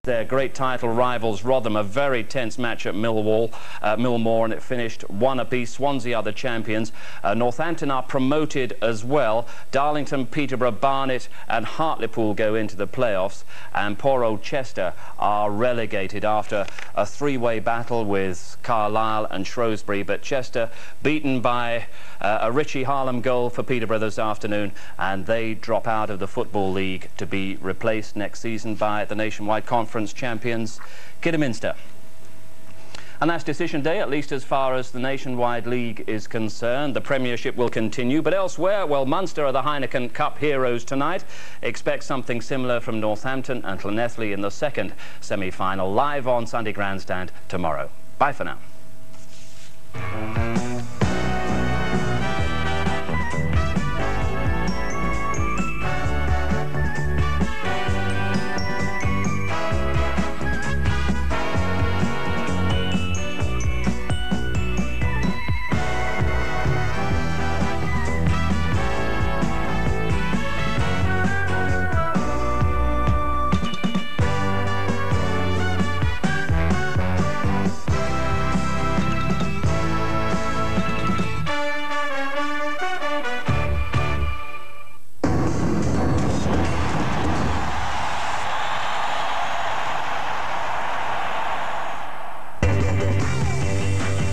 Their great title rivals Rotherham, a very tense match at Millmoor, and it finished 1 apiece. Swansea are the champions. Northampton are promoted as well. Darlington, Peterborough, Barnet and Hartlepool go into the playoffs, and poor old Chester are relegated after a three-way battle with Carlisle and Shrewsbury, but Chester beaten by a Richie Harlem goal for Peterborough this afternoon, and they drop out of the Football League to be replaced next season by the Nationwide Conference champions Kidderminster. And that's decision day, at least as far as the Nationwide League is concerned. The Premiership will continue, but elsewhere, well, Munster are the Heineken Cup heroes tonight. Expect something similar from Northampton and Llanelli in the second semi-final, live on Sunday Grandstand tomorrow. Bye for now.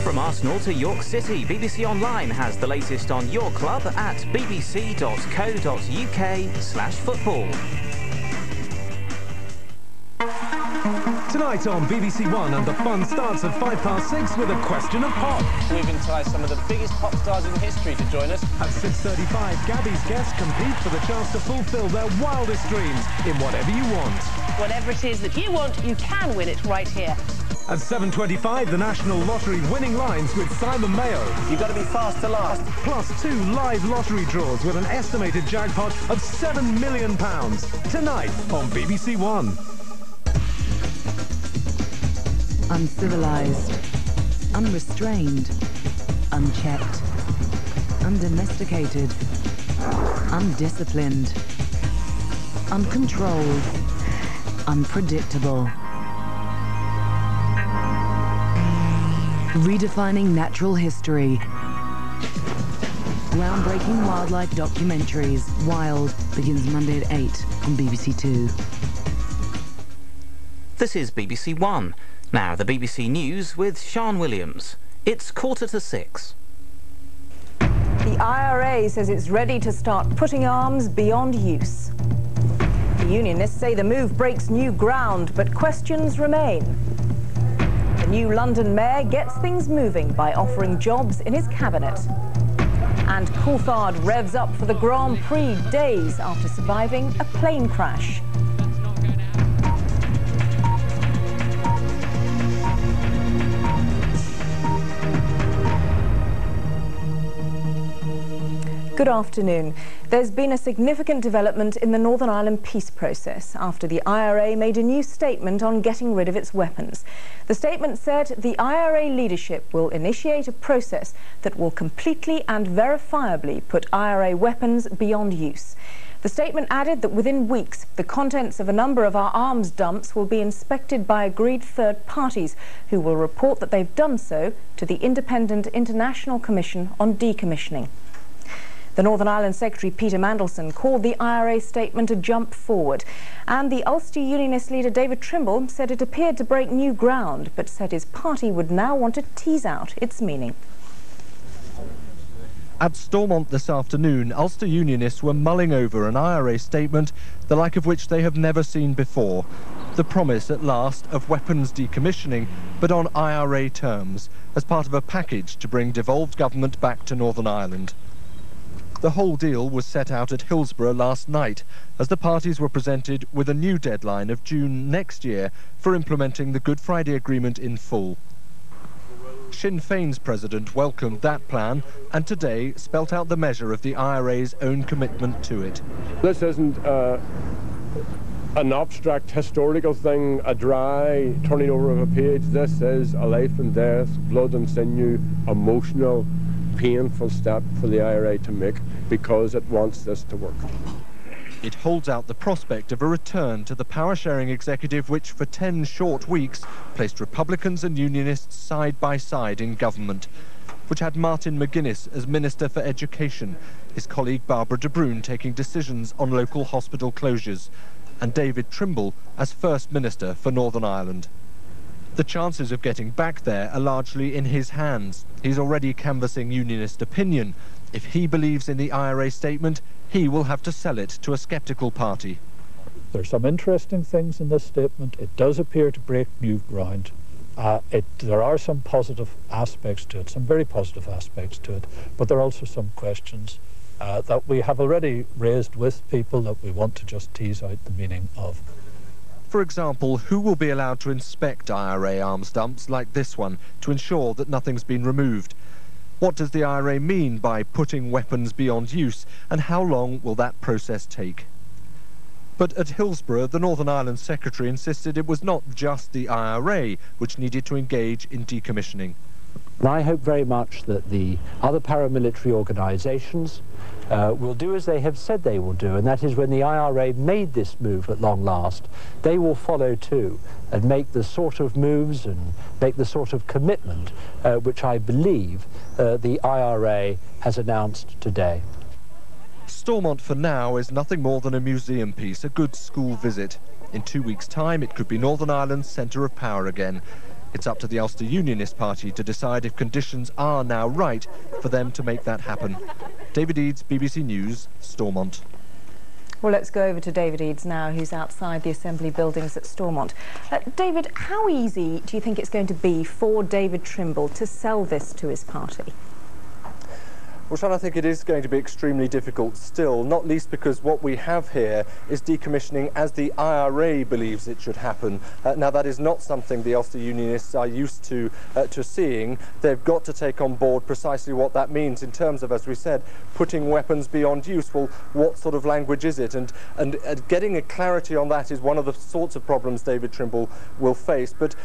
From Arsenal to York City, BBC Online has the latest on your club at bbc.co.uk/football. Tonight on BBC One, and the fun starts at 6:05 with a question of pop. We've enticed some of the biggest pop stars in history to join us. At 6:35, Gabby's guests compete for the chance to fulfil their wildest dreams in whatever you want. Whatever it is that you want, you can win it right here. At 7:25, the National Lottery winning lines with Simon Mayo. You've got to be fast to last. Plus 2 live lottery draws with an estimated jackpot of £7 million. Tonight on BBC One. Uncivilized, unrestrained, unchecked, undomesticated, undisciplined, uncontrolled, unpredictable. Redefining natural history. Groundbreaking wildlife documentaries. Wild begins Monday at 8 on BBC Two. This is BBC One. Now the BBC News with Sian Williams. It's 6:45. The IRA says it's ready to start putting arms beyond use. The unionists say the move breaks new ground, but questions remain. The new London mayor gets things moving by offering jobs in his cabinet. And Coulthard revs up for the Grand Prix days after surviving a plane crash. Good afternoon. There's been a significant development in the Northern Ireland peace process after the IRA made a new statement on getting rid of its weapons. The statement said the IRA leadership will initiate a process that will completely and verifiably put IRA weapons beyond use. The statement added that within weeks, the contents of a number of our arms dumps will be inspected by agreed third parties who will report that they've done so to the Independent International Commission on Decommissioning. The Northern Ireland Secretary Peter Mandelson called the IRA statement a jump forward, and the Ulster Unionist leader David Trimble said it appeared to break new ground, but said his party would now want to tease out its meaning. At Stormont this afternoon, Ulster Unionists were mulling over an IRA statement, the like of which they have never seen before. The promise at last of weapons decommissioning, but on IRA terms, as part of a package to bring devolved government back to Northern Ireland. The whole deal was set out at Hillsborough last night, as the parties were presented with a new deadline of June next year for implementing the Good Friday Agreement in full. Sinn Féin's president welcomed that plan and today spelt out the measure of the IRA's own commitment to it. This isn't an abstract historical thing, a dry turning over of a page. This is a life and death, blood and sinew, emotional, painful step for the IRA to make because it wants this to work. It holds out the prospect of a return to the power-sharing executive which, for 10 short weeks, placed Republicans and Unionists side by side in government, which had Martin McGuinness as Minister for Education, his colleague Barbara de Bruyn taking decisions on local hospital closures, and David Trimble as First Minister for Northern Ireland. The chances of getting back there are largely in his hands. He's already canvassing Unionist opinion. If he believes in the IRA statement, he will have to sell it to a sceptical party. There are some interesting things in this statement. It does appear to break new ground. There are some positive aspects to it, some very positive aspects to it, but there are also some questions that we have already raised with people that we want to just tease out the meaning of. For example, who will be allowed to inspect IRA arms dumps like this one to ensure that nothing's been removed? What does the IRA mean by putting weapons beyond use, and how long will that process take? But at Hillsborough, the Northern Ireland Secretary insisted it was not just the IRA which needed to engage in decommissioning. And I hope very much that the other paramilitary organisations will do as they have said they will do, and that is when the IRA made this move at long last, they will follow too and make the sort of moves and make the sort of commitment which I believe the IRA has announced today. Stormont for now is nothing more than a museum piece, a good school visit. In 2 weeks' time, it could be Northern Ireland's centre of power again. It's up to the Ulster Unionist Party to decide if conditions are now right for them to make that happen. David Eads, BBC News, Stormont. Well, let's go over to David Eads now, who's outside the Assembly buildings at Stormont. David, how easy do you think it's going to be for David Trimble to sell this to his party? Well, Sean, I think it is going to be extremely difficult still, not least because what we have here is decommissioning as the IRA believes it should happen. Now, that is not something the Ulster Unionists are used to seeing. They've got to take on board precisely what that means in terms of, as we said, putting weapons beyond use. Well, what sort of language is it? And getting a clarity on that is one of the sorts of problems David Trimble will face. But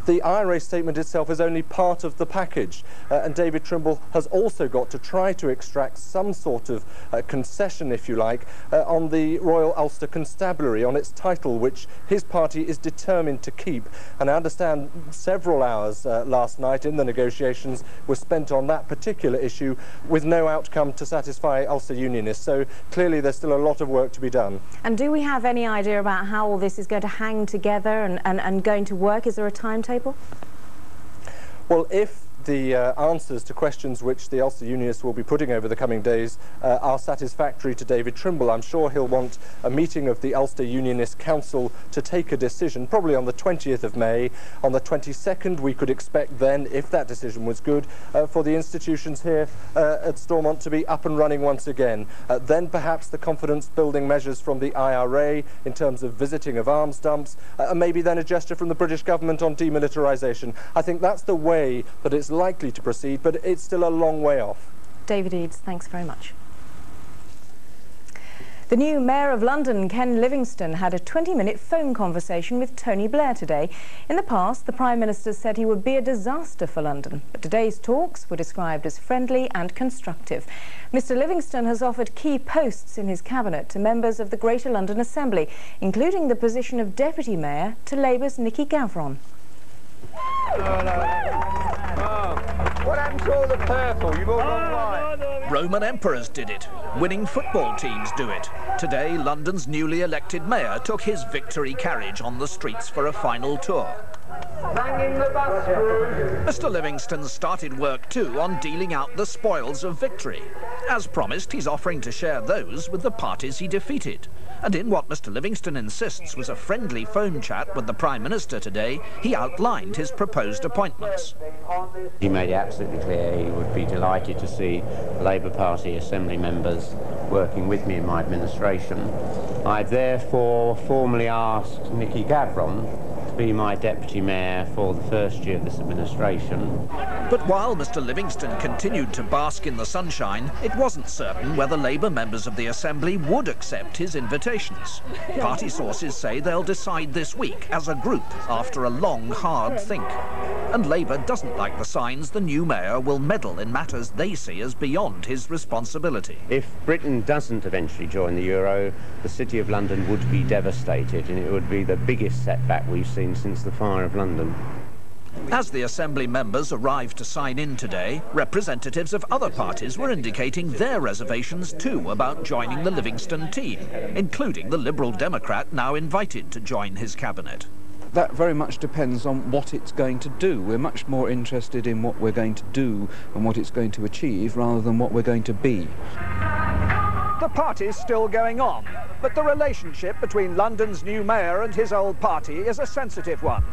the IRA statement itself is only part of the package. And David Trimble has also got to try to extract some sort of concession, if you like, on the Royal Ulster Constabulary, on its title, which his party is determined to keep. And I understand several hours last night in the negotiations were spent on that particular issue with no outcome to satisfy Ulster Unionists. So clearly there's still a lot of work to be done. And do we have any idea about how all this is going to hang together and going to work? Is there a timetable? Well, if the answers to questions which the Ulster Unionists will be putting over the coming days are satisfactory to David Trimble, I'm sure he'll want a meeting of the Ulster Unionist Council to take a decision, probably on the 20th of May. On the 22nd, we could expect then, if that decision was good, for the institutions here at Stormont to be up and running once again. Then perhaps the confidence-building measures from the IRA in terms of visiting of arms dumps, and maybe then a gesture from the British government on demilitarisation. I think that's the way that it's likely to proceed, but it's still a long way off. David Eads, thanks very much. The new Mayor of London, Ken Livingstone, had a 20-minute phone conversation with Tony Blair today. In the past, the Prime Minister said he would be a disaster for London, but today's talks were described as friendly and constructive. Mr Livingstone has offered key posts in his cabinet to members of the Greater London Assembly, including the position of Deputy Mayor to Labour's Nicky Gavron. What happened to all the purple? You've all gone white. Roman emperors did it. Winning football teams do it. Today, London's newly elected mayor took his victory carriage on the streets for a final tour. Mr Livingstone started work too on dealing out the spoils of victory. As promised, he's offering to share those with the parties he defeated. And in what Mr Livingstone insists was a friendly phone chat with the Prime Minister today, he outlined his proposed appointments. He made it absolutely clear he would be delighted to see Labour Party Assembly members working with me in my administration. I've therefore formally asked Nicky Gavron to be my deputy mayor for the first year of this administration. But while Mr Livingstone continued to bask in the sunshine, it wasn't certain whether Labour members of the Assembly would accept his invitations. Party sources say they'll decide this week as a group after a long, hard think. And Labour doesn't like the signs the new mayor will meddle in matters they see as beyond his responsibility. If Britain doesn't eventually join the euro, the City of London would be devastated, and it would be the biggest setback we've seen since the fire of London. As the Assembly members arrived to sign in today, representatives of other parties were indicating their reservations too about joining the Livingstone team, including the Liberal Democrat now invited to join his cabinet. That very much depends on what it's going to do. We're much more interested in what we're going to do and what it's going to achieve rather than what we're going to be. The party's still going on, but the relationship between London's new mayor and his old party is a sensitive one.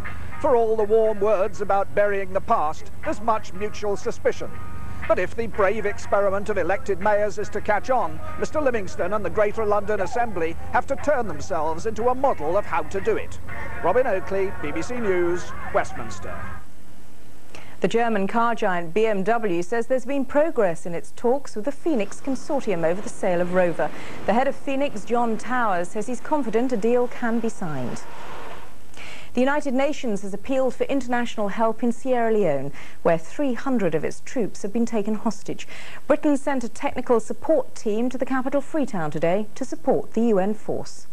For all the warm words about burying the past, there's much mutual suspicion. But if the brave experiment of elected mayors is to catch on, Mr Livingstone and the Greater London Assembly have to turn themselves into a model of how to do it. Robin Oakley, BBC News, Westminster. The German car giant BMW says there's been progress in its talks with the Phoenix consortium over the sale of Rover. The head of Phoenix, John Towers, says he's confident a deal can be signed. The United Nations has appealed for international help in Sierra Leone, where 300 of its troops have been taken hostage. Britain sent a technical support team to the capital Freetown today to support the UN force.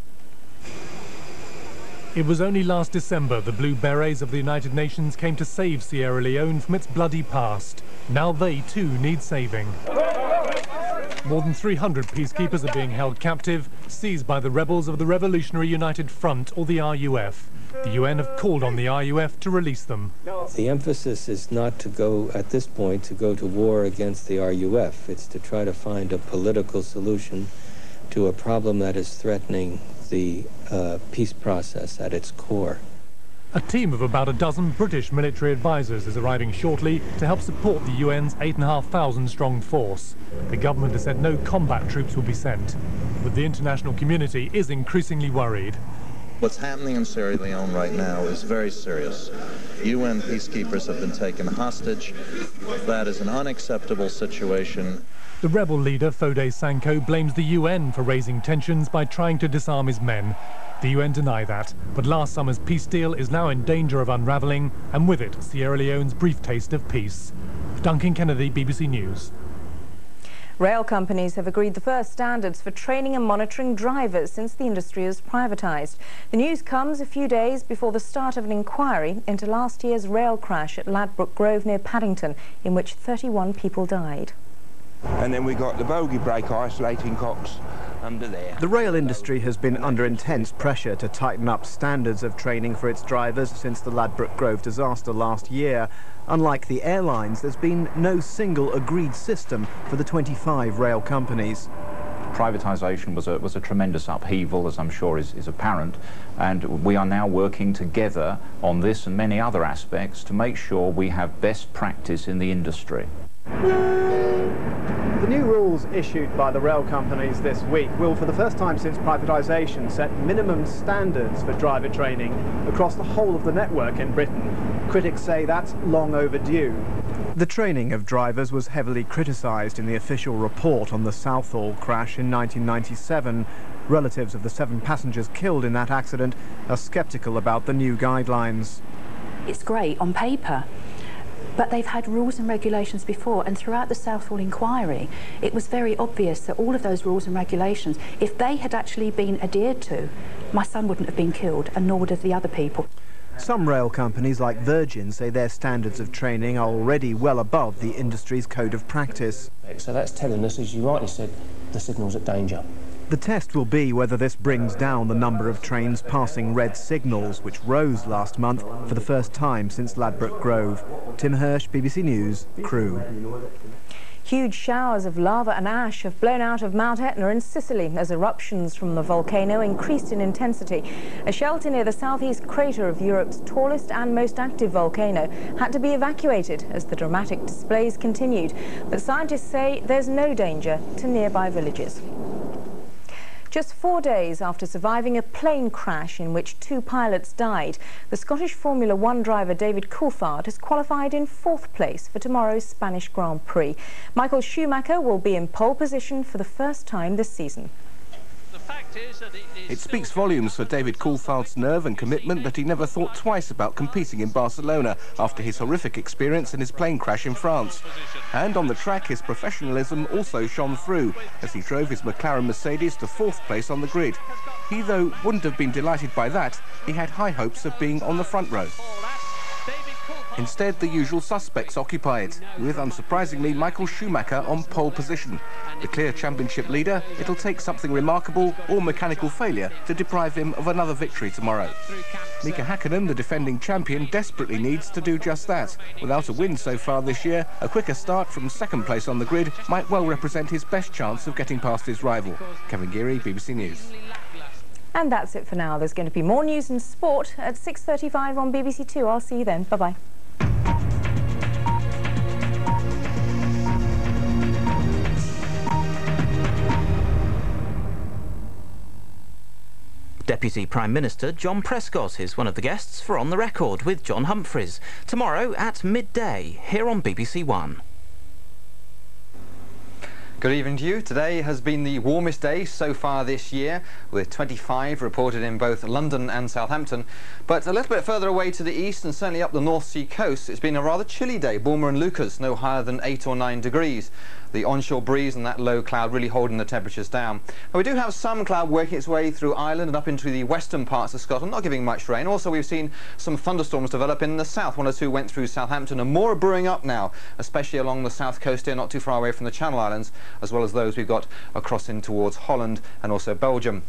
It was only last December the Blue Berets of the United Nations came to save Sierra Leone from its bloody past. Now they too need saving. More than 300 peacekeepers are being held captive, seized by the rebels of the Revolutionary United Front, or the RUF. The UN have called on the RUF to release them. The emphasis is not to go, at this point, to go to war against the RUF. It's to try to find a political solution to a problem that is threatening the peace process at its core. A team of about a dozen British military advisors is arriving shortly to help support the UN's 8,500-strong force. The government has said no combat troops will be sent, but the international community is increasingly worried. What's happening in Sierra Leone right now is very serious. UN peacekeepers have been taken hostage. That is an unacceptable situation. The rebel leader, Foday Sanko, blames the UN for raising tensions by trying to disarm his men. The UN deny that, but last summer's peace deal is now in danger of unravelling, and with it, Sierra Leone's brief taste of peace. Duncan Kennedy, BBC News. Rail companies have agreed the first standards for training and monitoring drivers since the industry was privatised. The news comes a few days before the start of an inquiry into last year's rail crash at Ladbroke Grove near Paddington, in which 31 people died. And then we got the bogey brake isolating cocks under there. The rail industry has been under intense pressure to tighten up standards of training for its drivers since the Ladbroke Grove disaster last year. Unlike the airlines, there's been no single agreed system for the 25 rail companies. Privatisation was a tremendous upheaval, as I'm sure is apparent, and we are now working together on this and many other aspects to make sure we have best practice in the industry. The new rules issued by the rail companies this week will, for the first time since privatisation, set minimum standards for driver training across the whole of the network in Britain. Critics say that's long overdue. The training of drivers was heavily criticised in the official report on the Southall crash in 1997. Relatives of the 7 passengers killed in that accident are sceptical about the new guidelines. It's great on paper, but they've had rules and regulations before, and throughout the Southall inquiry it was very obvious that all of those rules and regulations, if they had actually been adhered to, my son wouldn't have been killed, and nor would have the other people. Some rail companies like Virgin say their standards of training are already well above the industry's code of practice. So that's telling us, as you rightly said, the signal's at danger. The test will be whether this brings down the number of trains passing red signals, which rose last month for the first time since Ladbroke Grove. Tim Hirsch, BBC News, Crewe. Huge showers of lava and ash have blown out of Mount Etna in Sicily as eruptions from the volcano increased in intensity. A shelter near the southeast crater of Europe's tallest and most active volcano had to be evacuated as the dramatic displays continued. But scientists say there's no danger to nearby villages. Just 4 days after surviving a plane crash in which 2 pilots died, the Scottish Formula 1 driver David Coulthard has qualified in 4th place for tomorrow's Spanish Grand Prix. Michael Schumacher will be in pole position for the first time this season. It speaks volumes for David Coulthard's nerve and commitment that he never thought twice about competing in Barcelona after his horrific experience in his plane crash in France. And on the track, his professionalism also shone through as he drove his McLaren Mercedes to 4th place on the grid. He, though, wouldn't have been delighted by that. He had high hopes of being on the front row. Instead, the usual suspects occupy it, with, unsurprisingly, Michael Schumacher on pole position. The clear championship leader, it'll take something remarkable or mechanical failure to deprive him of another victory tomorrow. Mika Häkkinen, the defending champion, desperately needs to do just that. Without a win so far this year, a quicker start from 2nd place on the grid might well represent his best chance of getting past his rival. Kevin Geary, BBC News. And that's it for now. There's going to be more news and sport at 6:35 on BBC Two. I'll see you then. Bye-bye. Deputy Prime Minister John Prescott is one of the guests for On the Record with John Humphreys, tomorrow at midday, here on BBC One. Good evening to you. Today has been the warmest day so far this year, with 25 reported in both London and Southampton. But a little bit further away to the east and certainly up the North Sea coast, it's been a rather chilly day. Bournemouth and Lucas, no higher than 8 or 9 degrees. The onshore breeze and that low cloud really holding the temperatures down. Now, we do have some cloud working its way through Ireland and up into the western parts of Scotland, not giving much rain. Also, we've seen some thunderstorms develop in the south. 1 or 2 went through Southampton, and more are brewing up now, especially along the south coast here, not too far away from the Channel Islands, as well as those we've got across in towards Holland and also Belgium.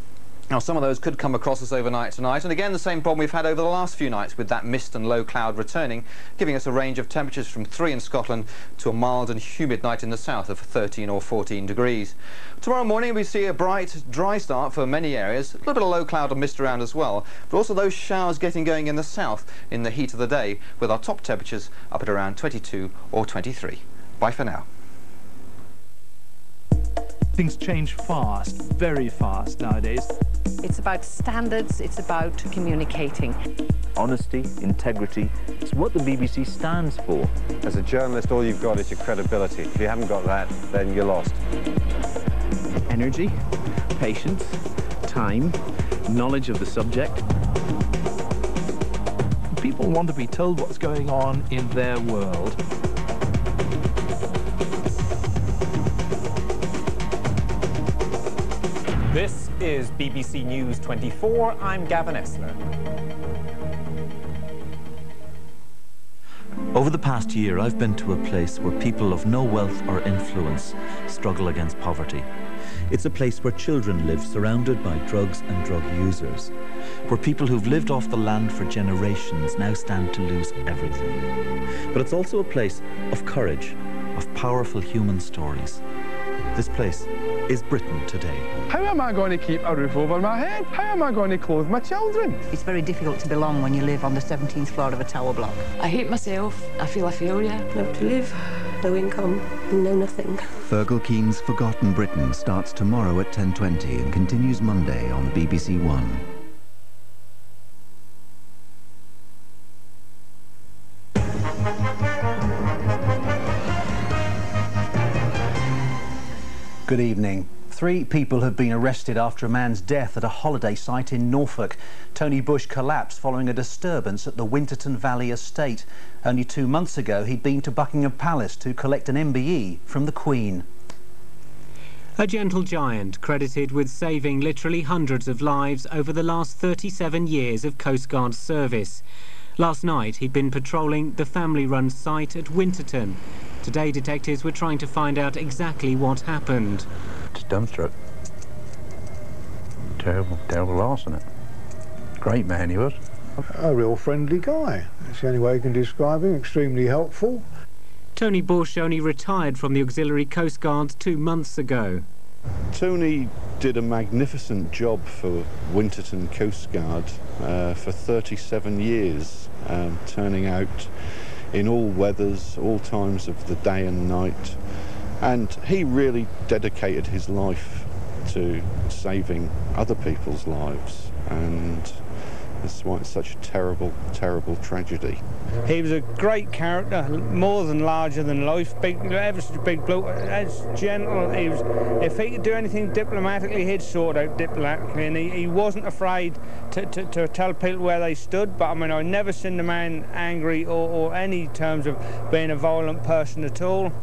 Now, some of those could come across us overnight tonight, and again the same problem we've had over the last few nights with that mist and low cloud returning, giving us a range of temperatures from 3 in Scotland to a mild and humid night in the south of 13 or 14 degrees. Tomorrow morning we see a bright, dry start for many areas, a little bit of low cloud and mist around as well, but also those showers getting going in the south in the heat of the day, with our top temperatures up at around 22 or 23. Bye for now. Things change fast, very fast nowadays. It's about standards, it's about communicating. Honesty, integrity, it's what the BBC stands for. As a journalist, all you've got is your credibility. If you haven't got that, then you're lost. Energy, patience, time, knowledge of the subject. People want to be told what's going on in their world. This is BBC News 24. I'm Gavin Essler. Over the past year, I've been to a place where people of no wealth or influence struggle against poverty. It's a place where children live surrounded by drugs and drug users, where people who've lived off the land for generations now stand to lose everything. But it's also a place of courage, of powerful human stories. This place is Britain today. How am I going to keep a roof over my head? How am I going to clothe my children? It's very difficult to belong when you live on the 17th floor of a tower block. I hate myself. I feel a failure. No to live, no income, no nothing. Feargal Keane's Forgotten Britain starts tomorrow at 10:20 and continues Monday on BBC One. Good evening. 3 people have been arrested after a man's death at a holiday site in Norfolk. Tony Bush collapsed following a disturbance at the Winterton Valley estate. Only 2 months ago, he'd been to Buckingham Palace to collect an MBE from the Queen. A gentle giant credited with saving literally hundreds of lives over the last 37 years of Coast Guard service. Last night, he'd been patrolling the family-run site at Winterton. Today, detectives were trying to find out exactly what happened. It's dumbstruck. Terrible, terrible loss, isn't it? Great man he was. A real friendly guy. That's the only way you can describe him. Extremely helpful. Tony Bush only retired from the Auxiliary Coast Guard 2 months ago. Tony did a magnificent job for Winterton Coast Guard for 37 years, turning out in all weathers, all times of the day and night, and he really dedicated his life to saving other people's lives, and that's why it's such a terrible, terrible tragedy. He was a great character, more than larger than life, big, ever such a big bloke, as gentle. He was, if he could do anything diplomatically, he'd sort out diplomatically, and he wasn't afraid to tell people where they stood. But I mean, I've never seen the man angry or any terms of being a violent person at all.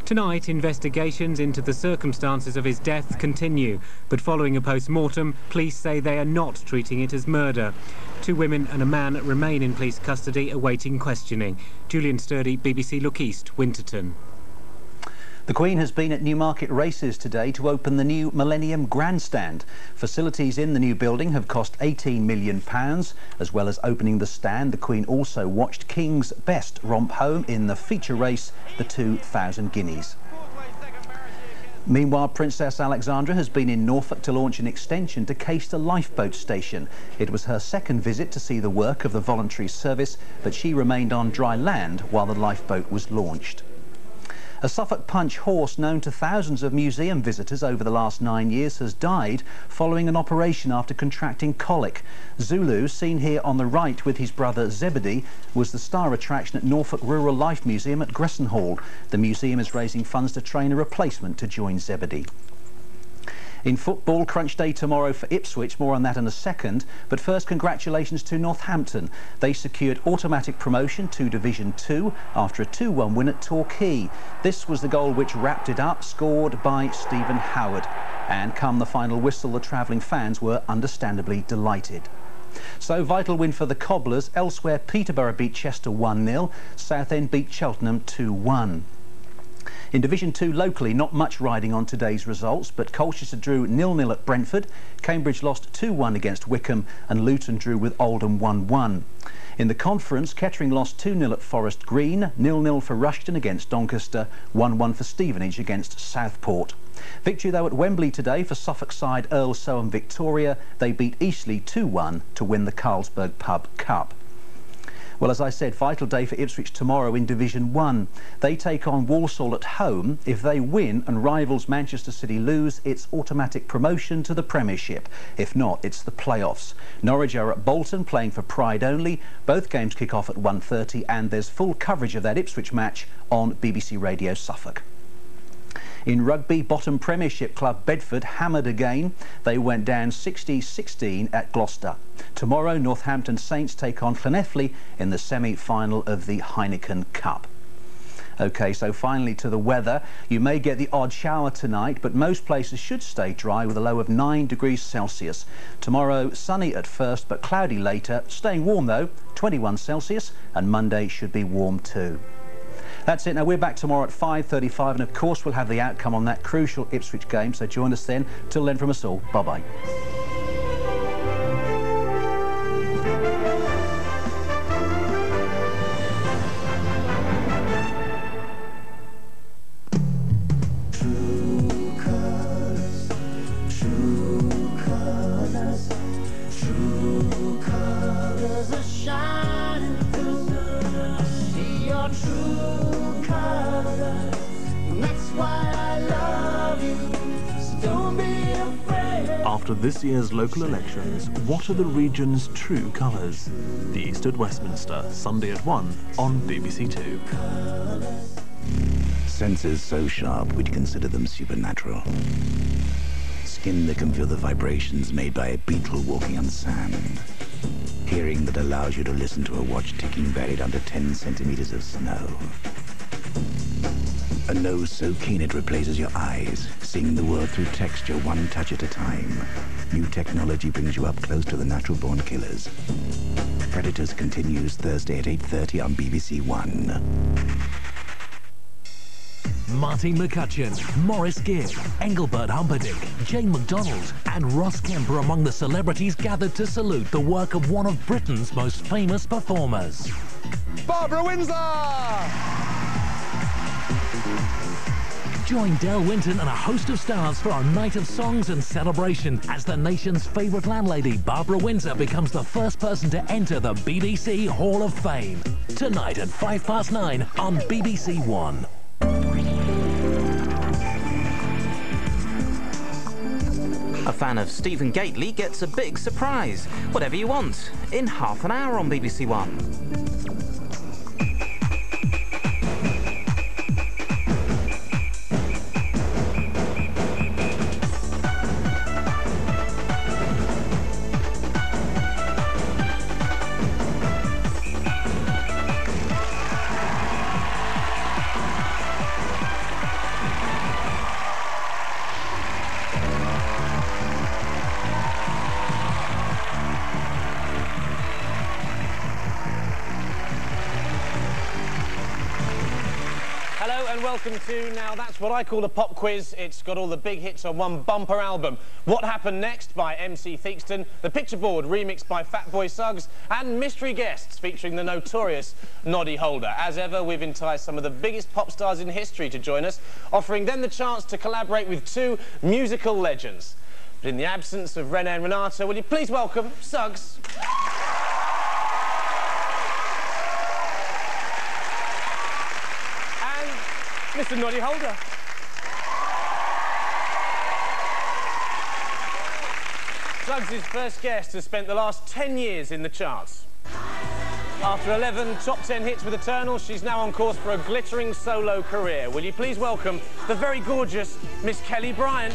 Tonight, investigations into the circumstances of his death continue, but following a post-mortem, police say they are not treating it as murder. 2 women and a man remain in police custody awaiting questioning. Julian Sturdy, BBC Look East, Winterton. The Queen has been at Newmarket Races today to open the new Millennium Grandstand. Facilities in the new building have cost £18 million. As well as opening the stand, the Queen also watched King's Best romp home in the feature race, the 2,000 Guineas. Meanwhile, Princess Alexandra has been in Norfolk to launch an extension to Caister Lifeboat Station. It was her second visit to see the work of the voluntary service, but she remained on dry land while the lifeboat was launched. A Suffolk Punch horse known to thousands of museum visitors over the last 9 years has died following an operation after contracting colic. Zulu, seen here on the right with his brother Zebedee, was the star attraction at Norfolk Rural Life Museum at Gressenhall. The museum is raising funds to train a replacement to join Zebedee. In football, crunch day tomorrow for Ipswich, more on that in a second, but first congratulations to Northampton. They secured automatic promotion to Division 2 after a 2-1 win at Torquay. This was the goal which wrapped it up, scored by Stephen Howard. And come the final whistle, the travelling fans were understandably delighted. So, vital win for the Cobblers. Elsewhere, Peterborough beat Chester 1-0, Southend beat Cheltenham 2-1. In Division 2 locally, not much riding on today's results, but Colchester drew 0-0 at Brentford, Cambridge lost 2-1 against Wickham, and Luton drew with Oldham 1-1. In the conference, Kettering lost 2-0 at Forest Green, 0-0 for Rushton against Doncaster, 1-1 for Stevenage against Southport. Victory though at Wembley today for Suffolk side Earl Soham Victoria. They beat Eastleigh 2-1 to win the Carlsberg Pub Cup. Well, as I said, vital day for Ipswich tomorrow in Division 1. They take on Walsall at home. If they win and rivals Manchester City lose, it's automatic promotion to the Premiership. If not, it's the playoffs. Norwich are at Bolton playing for pride only. Both games kick off at 1:30 and there's full coverage of that Ipswich match on BBC Radio Suffolk. In rugby, bottom Premiership club Bedford hammered again. They went down 60-16 at Gloucester. Tomorrow, Northampton Saints take on Llanelli in the semi-final of the Heineken Cup. OK, so finally to the weather. You may get the odd shower tonight, but most places should stay dry with a low of 9 degrees Celsius. Tomorrow, sunny at first, but cloudy later. Staying warm, though, 21 Celsius, and Monday should be warm too. That's it. Now, we're back tomorrow at 5:35, and of course we'll have the outcome on that crucial Ipswich game, so join us then. Till then, from us all, bye-bye. After this year's local elections, what are the region's true colours? The East at Westminster, Sunday at 1 on BBC Two. Senses so sharp we'd consider them supernatural. Skin that can feel the vibrations made by a beetle walking on sand. Hearing that allows you to listen to a watch ticking buried under 10 centimetres of snow. A nose so keen it replaces your eyes, seeing the world through texture one touch at a time. New technology brings you up close to the natural-born killers. Predators continues Thursday at 8:30 on BBC One. Martin McCutcheon, Maurice Gibb, Engelbert Humperdinck, Jane MacDonald and Ross Kemp are among the celebrities gathered to salute the work of one of Britain's most famous performers. Barbara Windsor! Join Del Winton and a host of stars for our night of songs and celebration as the nation's favourite landlady, Barbara Windsor, becomes the first person to enter the BBC Hall of Fame. Tonight at 9:05 on BBC One. A fan of Stephen Gately gets a big surprise. Whatever you want, in half an hour on BBC One. Welcome to Now That's What I Call a Pop Quiz. It's got all the big hits on one bumper album. What Happened Next by MC Theakston, The Picture Board remixed by Fatboy Suggs, and mystery guests featuring the notorious Noddy Holder. As ever, we've enticed some of the biggest pop stars in history to join us, offering them the chance to collaborate with two musical legends. But in the absence of René and Renata, will you please welcome Suggs Mr. Noddy Holder. Suggs' first guest has spent the last 10 years in the charts. After 11 top 10 hits with Eternal, she's now on course for a glittering solo career. Will you please welcome the very gorgeous Miss Kelly Bryant.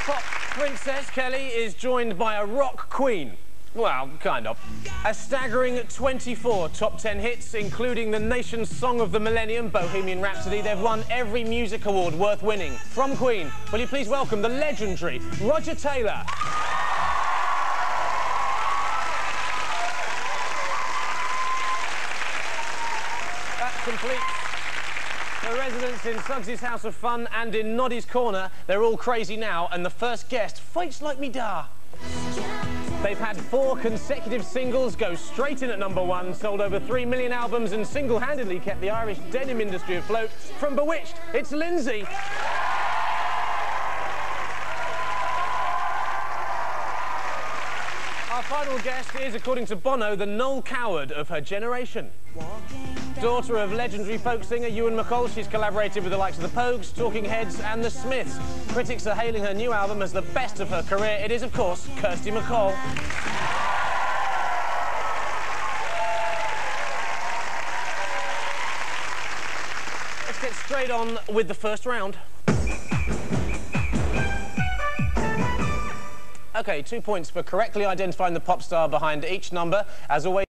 Pop Princess Kelly is joined by a rock queen. Well, kind of. A staggering 24 top 10 hits, including the nation's song of the millennium, Bohemian Rhapsody. They've won every music award worth winning. From Queen, will you please welcome the legendary Roger Taylor. That completes the residents in Suggs' House of Fun and in Noddy's Corner. They're all crazy now, and the first guest fights like me da. They've had 4 consecutive singles go straight in at #1, sold over 3 million albums and single-handedly kept the Irish denim industry afloat. From Bewitched, it's Lindsay. Our final guest is, according to Bono, the Noel Coward of her generation. Daughter of legendary folk singer Ewan MacColl, she's collaborated with the likes of the Pogues, Talking Heads and the Smiths. Critics are hailing her new album as the best of her career. It is, of course, Kirsty MacColl. Let's get straight on with the first round. OK, 2 points for correctly identifying the pop star behind each number. As always,